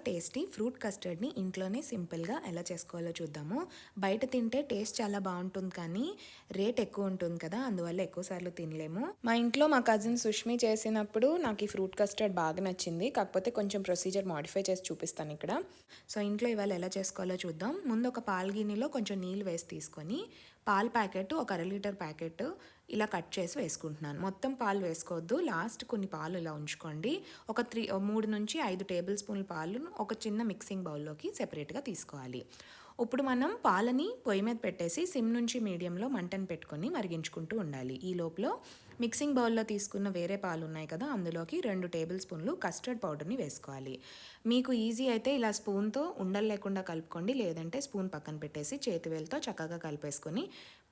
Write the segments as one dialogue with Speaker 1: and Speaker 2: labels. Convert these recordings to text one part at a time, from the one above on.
Speaker 1: Tasty fruit కస్టర్డ్ని ఇంట్లోనే సింపుల్గా ఎలా చేసుకోవాలో చూద్దాము. బయట తింటే టేస్ట్ చాలా బాగుంటుంది కానీ రేట్ ఎక్కువ ఉంటుంది కదా, అందువల్ల ఎక్కువసార్లు తినలేము. మా ఇంట్లో మా కజిన్ సుష్మి చేసినప్పుడు నాకు ఈ ఫ్రూట్ కస్టర్డ్ బాగా నచ్చింది. కాకపోతే కొంచెం ప్రొసీజర్ మాడిఫై చేసి చూపిస్తాను ఇక్కడ. సో ఇంట్లో ఇవాళ ఎలా చేసుకోవాలో చూద్దాం. ముందు ఒక పాల గిన్నెలో కొంచెం నీళ్ళు వేసి తీసుకొని పాల ప్యాకెట్ ఒక 1/2 లీటర్ ప్యాకెట్ ఇలా కట్ చేసి వేసుకుంటున్నాను. మొత్తం పాలు వేసుకోవద్దు, లాస్ట్ కొన్ని పాలు ఇలా ఉంచుకోండి. ఒక 3 నుంచి 5 టేబుల్ స్పూన్ల పాలను ఒక చిన్న మిక్సింగ్ బౌల్లోకి సెపరేట్గా తీసుకోవాలి. ఇప్పుడు మనం పాలని పొయ్యి మీద పెట్టేసి సిమ్ నుంచి మీడియంలో మంటను పెట్టుకొని మరిగించుకుంటూ ఉండాలి. ఈ లోపల మిక్సింగ్ బౌల్లో తీసుకున్న వేరే పాలు ఉన్నాయి కదా, అందులోకి 2 టేబుల్ స్పూన్లు కస్టర్డ్ పౌడర్ని వేసుకోవాలి. మీకు ఈజీ అయితే ఇలా స్పూన్తో ఉండలు లేకుండా కలుపుకోండి, లేదంటే స్పూన్ పక్కన పెట్టేసి చేతివేలుతో చక్కగా కలిపేసుకొని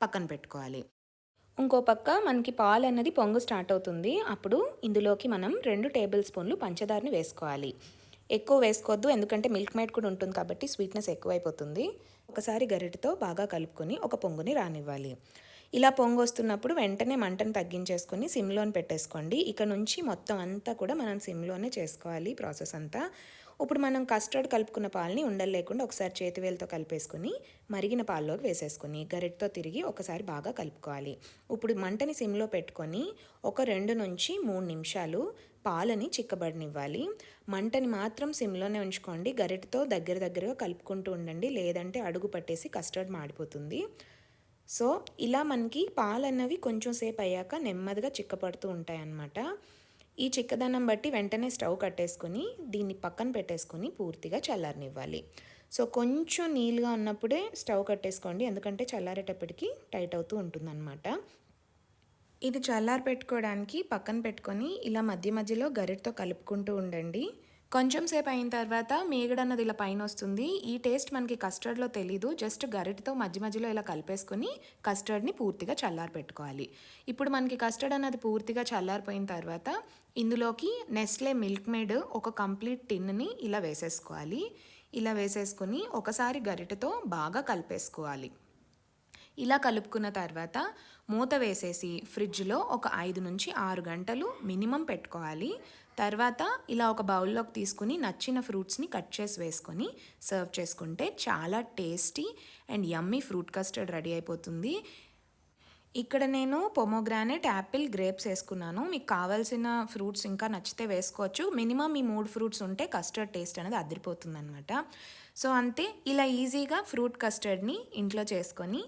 Speaker 1: పక్కన పెట్టుకోవాలి. ఇంకో పక్క మనకి పాలు అన్నది పొంగు స్టార్ట్ అవుతుంది. అప్పుడు ఇందులోకి మనం 2 టేబుల్ స్పూన్లు పంచదారని వేసుకోవాలి. ఎక్కువ వేసుకోవద్దు, ఎందుకంటే మిల్క్ మేడ్ కూడా ఉంటుంది కాబట్టి స్వీట్నెస్ ఎక్కువైపోతుంది. ఒకసారి గరిటెతో బాగా కలుపుకొని ఒక పొంగుని రానివ్వాలి. ఇలా పొంగు వస్తున్నప్పుడు వెంటనే మంటను తగ్గించేసుకొని సిమ్లోని పెట్టేసుకోండి. ఇక నుంచి మొత్తం అంతా కూడా మనం సిమ్లోనే చేసుకోవాలి ప్రాసెస్ అంతా. ఇప్పుడు మనం కస్టర్డ్ కలుపుకున్న పాలని ఉండలు లేకుండా ఒకసారి చేతివేలతో కలిపేసుకొని మరిగిన పాల్లోకి వేసేసుకొని గరిటెతో తిరిగి ఒకసారి బాగా కలుపుకోవాలి. ఇప్పుడు మంటని సిమ్లో పెట్టుకొని ఒక 2 నుంచి 3 నిమిషాలు పాలని చిక్కబడనివ్వాలి. మంటని మాత్రం సిమ్లోనే ఉంచుకోండి. గరిటెతో దగ్గరగా కలుపుకుంటూ ఉండండి, లేదంటే అడుగు పట్టేసి కస్టర్డ్ మాడిపోతుంది. సో ఇలా మనకి పాలు అన్నవి కొంచెం సేపు అయ్యాక నెమ్మదిగా చిక్కపడుతూ ఉంటాయన్నమాట. ఈ చిక్కదనం బట్టి వెంటనే స్టవ్ కట్టేసుకొని దీన్ని పక్కన పెట్టేసుకొని పూర్తిగా చల్లారనివ్వాలి. సో కొంచెం నీళ్ళుగా ఉన్నప్పుడే స్టవ్ కట్టేసుకోండి, ఎందుకంటే చల్లారేటప్పటికి టైట్ అవుతూ ఉంటుందన్నమాట. ఇది చల్లారి పెట్టుకోవడానికి పక్కన పెట్టుకొని ఇలా మధ్యలో గరిటెతో కలుపుకుంటూ ఉండండి. కొంచెం సేపు అయిన తర్వాత మేగడ అన్నది ఇలా పైన వస్తుంది. ఈ టేస్ట్ మనకి కస్టర్డ్లో తెలీదు, జస్ట్ గరిటెతో మధ్యలో ఇలా కలిపేసుకొని కస్టర్డ్ని పూర్తిగా చల్లారి పెట్టుకోవాలి. ఇప్పుడు మనకి కస్టర్డ్ అన్నది పూర్తిగా చల్లారిపోయిన తర్వాత ఇందులోకి నెస్లే మిల్క్ మేడ్ ఒక కంప్లీట్ టిన్ని ఇలా వేసేసుకోవాలి. ఇలా వేసేసుకొని ఒకసారి గరిటెతో బాగా కలిపేసుకోవాలి. ఇలా కలుపుకున్న తర్వాత మూత వేసేసి ఫ్రిడ్జ్లో ఒక 5 నుంచి 6 గంటలు మినిమం పెట్టుకోవాలి. తర్వాత ఇలా ఒక బౌల్లోకి తీసుకుని నచ్చిన ఫ్రూట్స్ని కట్ చేసి వేసుకొని సర్వ్ చేసుకుంటే చాలా tasty and yummy fruit custard ready అయిపోతుంది. ఇక్కడ నేను పొమోగ్రానైట్, యాపిల్, గ్రేప్స్ వేసుకున్నాను. మీకు కావాల్సిన ఫ్రూట్స్ ఇంకా నచ్చితే వేసుకోవచ్చు. మినిమం ఈ 3 ఫ్రూట్స్ ఉంటే కస్టర్డ్ టేస్ట్ అనేది అదిరిపోతుంది అనమాట. సో అంతే, ఇలా ఈజీగా ఫ్రూట్ కస్టర్డ్ని ఇంట్లో చేసుకొని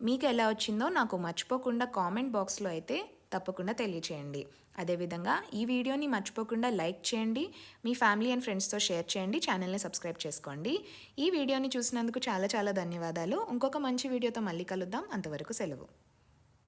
Speaker 1: మీకు ఎలా వచ్చిందో నాకు మర్చిపోకుండా కామెంట్ బాక్స్లో అయితే తప్పకుండా తెలియచేయండి. అదేవిధంగా ఈ వీడియోని మర్చిపోకుండా లైక్ చేయండి, మీ ఫ్యామిలీ అండ్ ఫ్రెండ్స్తో షేర్ చేయండి, ఛానల్ని సబ్స్క్రైబ్ చేసుకోండి. ఈ వీడియోని చూసినందుకు చాలా ధన్యవాదాలు. ఇంకొక మంచి వీడియోతో మళ్ళీ కలుద్దాం. అంతవరకు సెలవు.